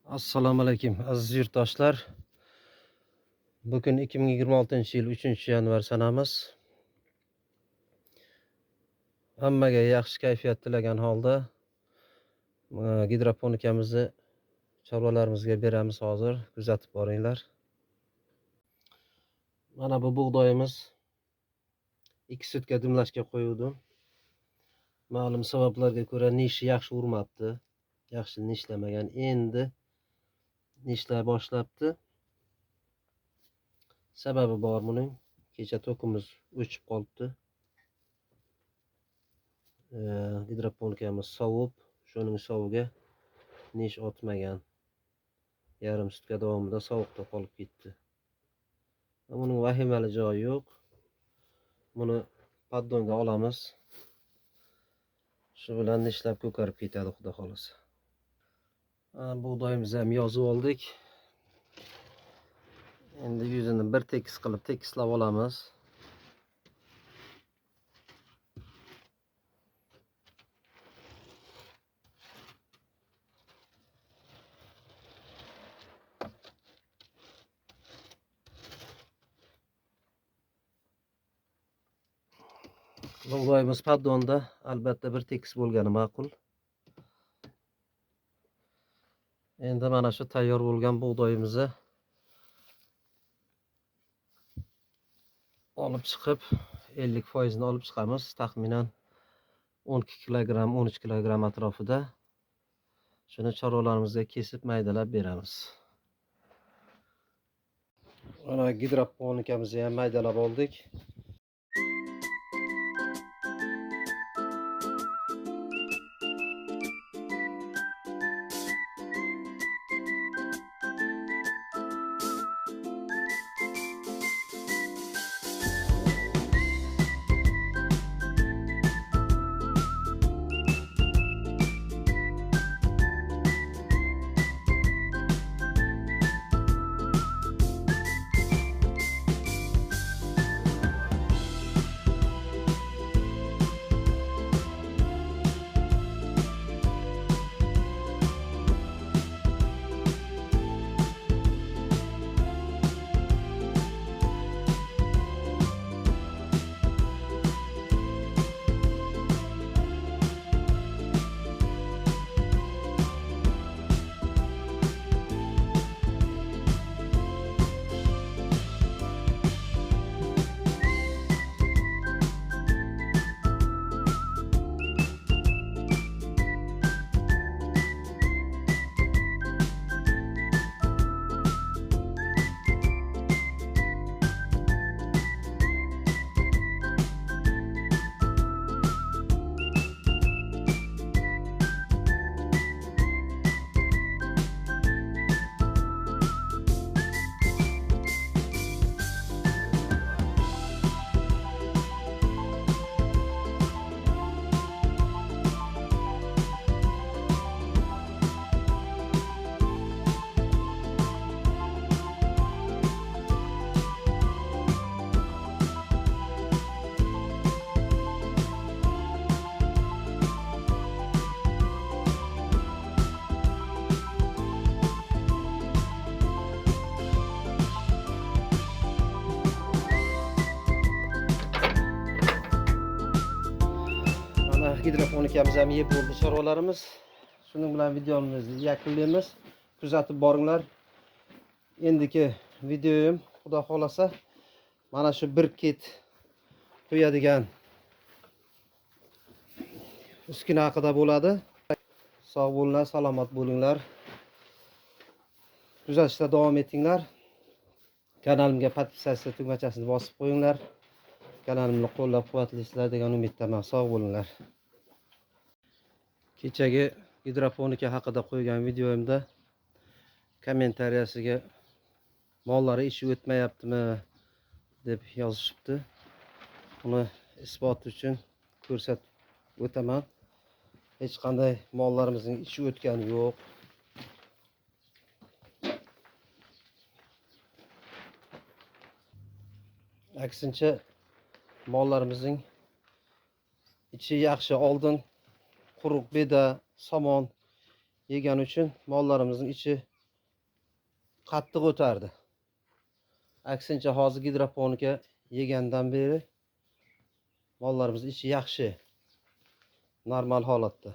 Assalomu alaykum aziz yurtdoshlar. Bugun 2026-yil 3-yanvar sanamiz. Hammaga yaxshi kayfiyat tilagan holda gidroponikamizni chorvalarimizga beramiz hozir. Kuzatib boringlar. Mana bu bug'doyimiz 2 sutka dimlashga qo'ydim. Ma'lum sabablarga ko'ra nishi yaxshi urmabdi. Yaxshi nishlamagan. Endi nishlay boshlabdi. Sababi bor buning. Kecha tokimiz o'chib qolibdi. Gidroponikamiz sovib, shuning soviga nish otmagan. Yarim sutka davomida sovuqda qolib ketdi. Buning vahimali joyi yo'q. Buni poddonga olamiz. Shu bilan nishlab ko'karib ketadi, xudo xolasa. Bug'doyimizni ham yozib oldik. Endi yuzini bir tekis qilib tekislab olamiz. Bug'doyimiz poddonda albatta bir tekis bo'lgani ma'qul. Endi mana shu tayyor bo'lgan bug'doyimizni olib chiqib 50% olib chiqamiz. Taxminan 12 kilogramm, 13 kilogramm atrofida. Shuni chorvalarimizga kesib maydalab beramiz. Mana gidroponikamizni ham maydalab oldik. Gidroponikamiz ham yeb bo'ldi chorvalarimiz. Shuning bilan videomizni yakunlaymiz. Kuzatib boringlar. Endiki videoyim xudo xolasa mana shu bir ket qo'yadigan uskuna haqida bo'ladi. Sog' bo'linglar, salomat bo'linglar. Kuzatishda davom etinglar. Kanalimga podpisatsiya tugmachasini bosib qo'yinglar. Kanalimni qo'llab-quvvatlaysizlar degan umiddaman. Sog' bo'linglar. Kechagi gidroponika haqida qo'ygan videoyimda kommentariyasiga mollari ishi o'tmayaptimi deb yozishibdi. Uni isbot uchun ko'rsatib o'taman. Hech qanday mollarimizning ishi o'tgani yo'q. Aksincha mollarimizning ichi yaxshi. Oldin quruq beda, somon yegan uchun mollarimizning ichi qattiq o'tardi. Aksincha hozir gidroponika yegandan beri mollarimiz ichi yaxshi, normal holatda.